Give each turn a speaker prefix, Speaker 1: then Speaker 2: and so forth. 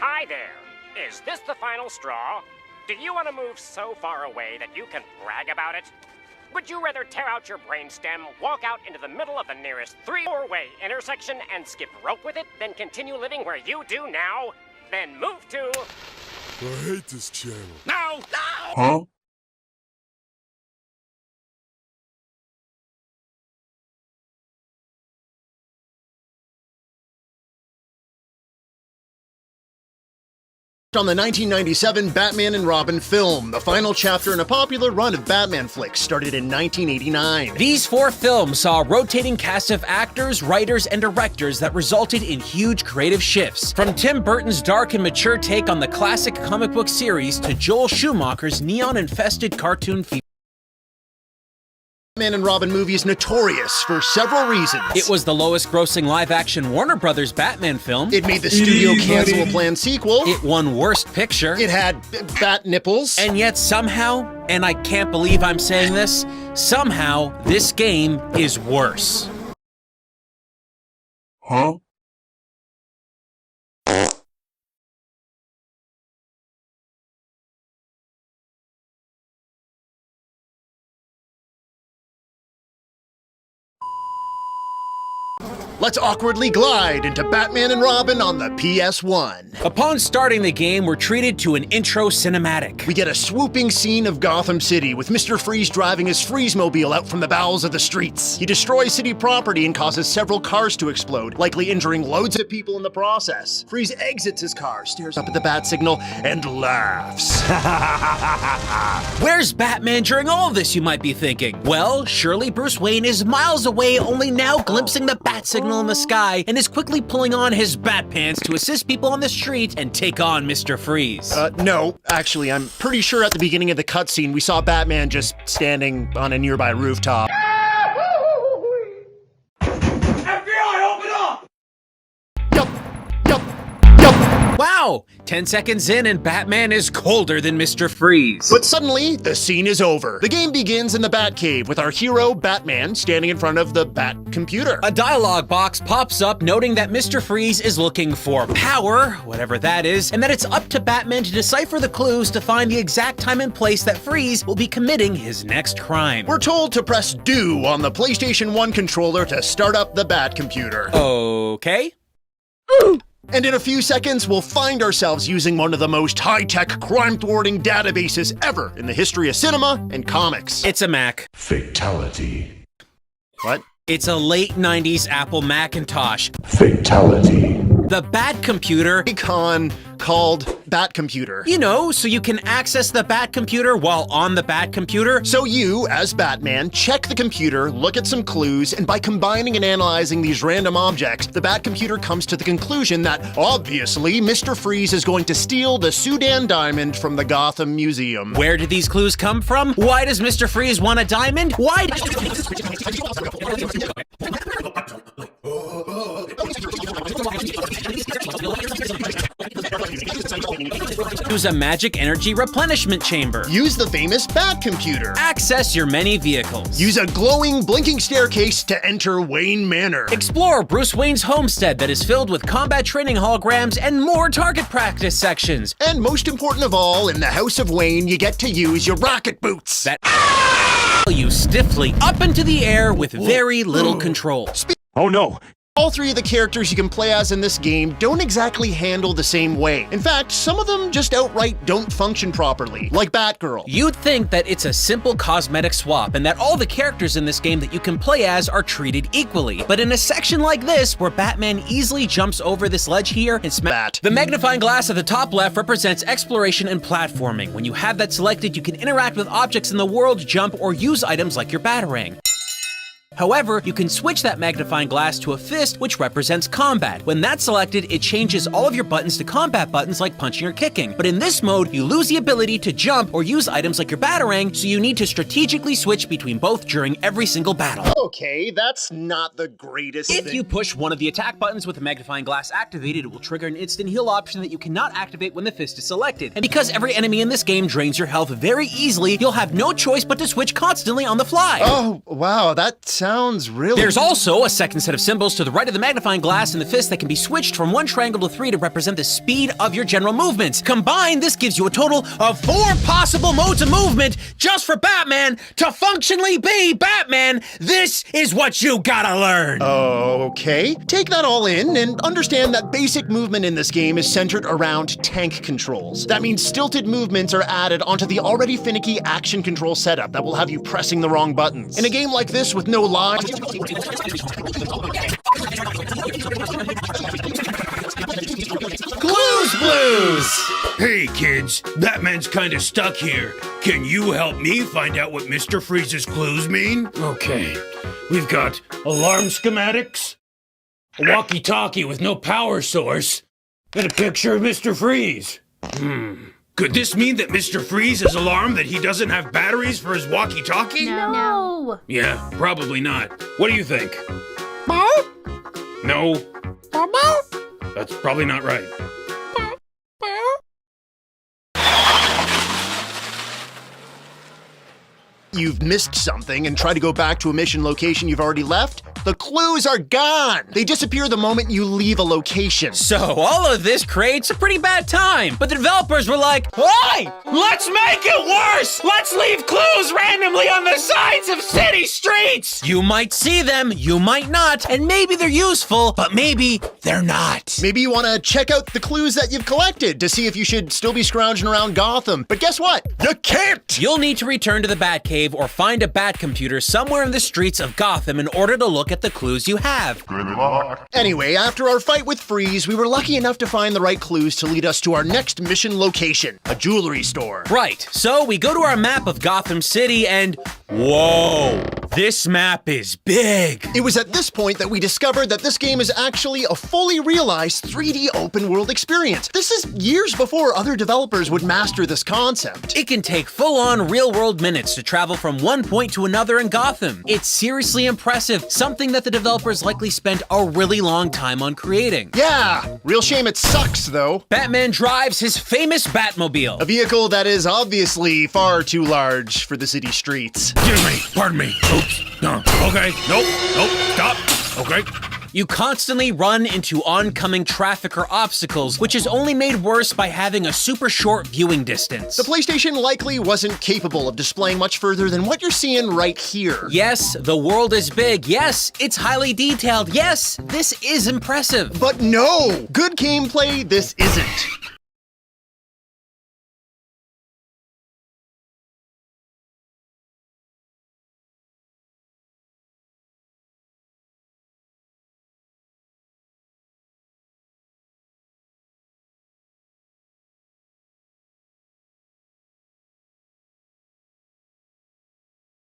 Speaker 1: Hi there. Is this the final straw? Do you want to move so far away that you can brag about it? Would you rather tear out your brainstem, walk out into the middle of the nearest three-way intersection and skip rope with it, than continue living where you do now? Then move to...
Speaker 2: I hate this channel.
Speaker 1: No!
Speaker 2: Huh?
Speaker 3: On the 1997 Batman and Robin film, the final chapter in a popular run of Batman flicks started in 1989.
Speaker 4: These 4 films saw a rotating cast of actors, writers, and directors that resulted in huge creative shifts. From Tim Burton's dark and mature take on the classic comic book series to Joel Schumacher's neon-infested cartoon feature.
Speaker 3: Batman and Robin movie is notorious for several reasons.
Speaker 4: It was the lowest-grossing live-action Warner Brothers Batman film.
Speaker 3: It made the studio cancel a planned sequel.
Speaker 4: It won Worst Picture.
Speaker 3: It had bat nipples.
Speaker 4: And yet somehow, and I can't believe I'm saying this, somehow this game is worse.
Speaker 2: Huh?
Speaker 3: Let's awkwardly glide into Batman and Robin on the PS1.
Speaker 4: Upon starting the game, we're treated to an intro cinematic.
Speaker 3: We get a swooping scene of Gotham City with Mr. Freeze driving his Freeze-mobile out from the bowels of the streets. He destroys city property and causes several cars to explode, likely injuring loads of people in the process. Freeze exits his car, stares up at the bat signal, and laughs.
Speaker 4: Where's Batman during all of this, you might be thinking? Well, surely Bruce Wayne is miles away, only now glimpsing the bat signal in the sky, and is quickly pulling on his bat pants to assist people on the street and take on Mr. Freeze.
Speaker 3: No, actually, I'm pretty sure at the beginning of the cutscene we saw Batman just standing on a nearby rooftop.
Speaker 2: FBI, open up!
Speaker 3: Yup.
Speaker 4: Wow! 10 seconds in and Batman is colder than Mr. Freeze.
Speaker 3: But suddenly, the scene is over. The game begins in the Batcave with our hero, Batman, standing in front of the Bat computer.
Speaker 4: A dialogue box pops up noting that Mr. Freeze is looking for power, whatever that is, and that it's up to Batman to decipher the clues to find the exact time and place that Freeze will be committing his next crime.
Speaker 3: We're told to press do on the PlayStation 1 controller to start up the Bat computer.
Speaker 4: Okay.
Speaker 3: And in a few seconds, we'll find ourselves using one of the most high-tech crime-thwarting databases ever in the history of cinema and comics.
Speaker 4: It's a Mac.
Speaker 2: Fatality.
Speaker 3: What?
Speaker 4: It's a late 90s Apple Macintosh.
Speaker 2: Fatality.
Speaker 4: The Bat computer.
Speaker 3: Icon called Bat Computer.
Speaker 4: You know, so you can access the Bat computer while on the Bat computer.
Speaker 3: So you, as Batman, check the computer, look at some clues, and by combining and analyzing these random objects, the Bat computer comes to the conclusion that, obviously, Mr. Freeze is going to steal the Sudan diamond from the Gotham Museum.
Speaker 4: Where did these clues come from? Why does Mr. Freeze want a diamond? Why use a magic energy replenishment chamber?
Speaker 3: Use the famous Bat Computer.
Speaker 4: Access your many vehicles.
Speaker 3: Use a glowing, blinking staircase to enter Wayne Manor.
Speaker 4: Explore Bruce Wayne's homestead that is filled with combat training holograms and more target practice sections.
Speaker 3: And most important of all, in the House of Wayne, you get to use your rocket boots.
Speaker 4: That you stiffly up into the air with very little control.
Speaker 2: Oh no!
Speaker 3: All 3 of the characters you can play as in this game don't exactly handle the same way. In fact, some of them just outright don't function properly, like Batgirl.
Speaker 4: You'd think that it's a simple cosmetic swap and that all the characters in this game that you can play as are treated equally. But in a section like this, where Batman easily jumps over this ledge here and the magnifying glass at the top left represents exploration and platforming. When you have that selected, you can interact with objects in the world, jump, or use items like your Batarang. However, you can switch that magnifying glass to a fist, which represents combat. When that's selected, it changes all of your buttons to combat buttons like punching or kicking. But in this mode, you lose the ability to jump or use items like your Batarang, so you need to strategically switch between both during every single battle.
Speaker 3: Okay, that's not the greatest thing.
Speaker 4: If you push one of the attack buttons with the magnifying glass activated, it will trigger an instant heal option that you cannot activate when the fist is selected. And because every enemy in this game drains your health very easily, you'll have no choice but to switch constantly on the fly.
Speaker 3: Oh, wow, that sounds sounds really...
Speaker 4: There's also a second set of symbols to the right of the magnifying glass in the fist that can be switched from 1 triangle to 3 to represent the speed of your general movements. Combined, this gives you a total of 4 possible modes of movement just for Batman to functionally be Batman. This is what you gotta learn.
Speaker 3: Okay, take that all in and understand that basic movement in this game is centered around tank controls. That means stilted movements are added onto the already finicky action control setup that will have you pressing the wrong buttons. In a game like this with no lines... Clues Blues!
Speaker 5: Hey kids, Batman's kinda stuck here. Can you help me find out what Mr. Freeze's clues mean? Okay, we've got alarm schematics, a walkie-talkie with no power source, and a picture of Mr. Freeze. Could this mean that Mr. Freeze is alarmed that he doesn't have batteries for his walkie-talkie?
Speaker 6: No.
Speaker 5: Yeah, probably not. What do you think? No. That's probably not right.
Speaker 3: You've missed something and try to go back to a mission location you've already left, the clues are gone! They disappear the moment you leave a location.
Speaker 4: So all of this creates a pretty bad time. But the developers were like, hey, let's make it worse! Let's leave clues randomly on the sides of city streets! You might see them, you might not, and maybe they're useful, but maybe they're not.
Speaker 3: Maybe you want to check out the clues that you've collected to see if you should still be scrounging around Gotham. But guess what? You can't!
Speaker 4: You'll need to return to the Batcave or find a Bat computer somewhere in the streets of Gotham in order to look at the clues you have.
Speaker 2: Good luck.
Speaker 3: Anyway, after our fight with Freeze, we were lucky enough to find the right clues to lead us to our next mission location, a jewelry store.
Speaker 4: Right, so we go to our map of Gotham City and whoa, this map is big.
Speaker 3: It was at this point that we discovered that this game is actually a fully realized 3D open world experience. This is years before other developers would master this concept.
Speaker 4: It can take full-on real-world minutes to travel from one point to another in Gotham. It's seriously impressive, something that the developers likely spent a really long time on creating.
Speaker 3: Yeah, real shame it sucks though.
Speaker 4: Batman drives his famous Batmobile.
Speaker 3: A vehicle that is obviously far too large for the city streets.
Speaker 5: Excuse me, pardon me. Oops. No. Okay. Nope. Stop. Okay.
Speaker 4: You constantly run into oncoming traffic or obstacles, which is only made worse by having a super short viewing distance.
Speaker 3: The PlayStation likely wasn't capable of displaying much further than what you're seeing right here.
Speaker 4: Yes, the world is big. Yes, it's highly detailed. Yes, this is impressive.
Speaker 3: But no! Good gameplay, this isn't.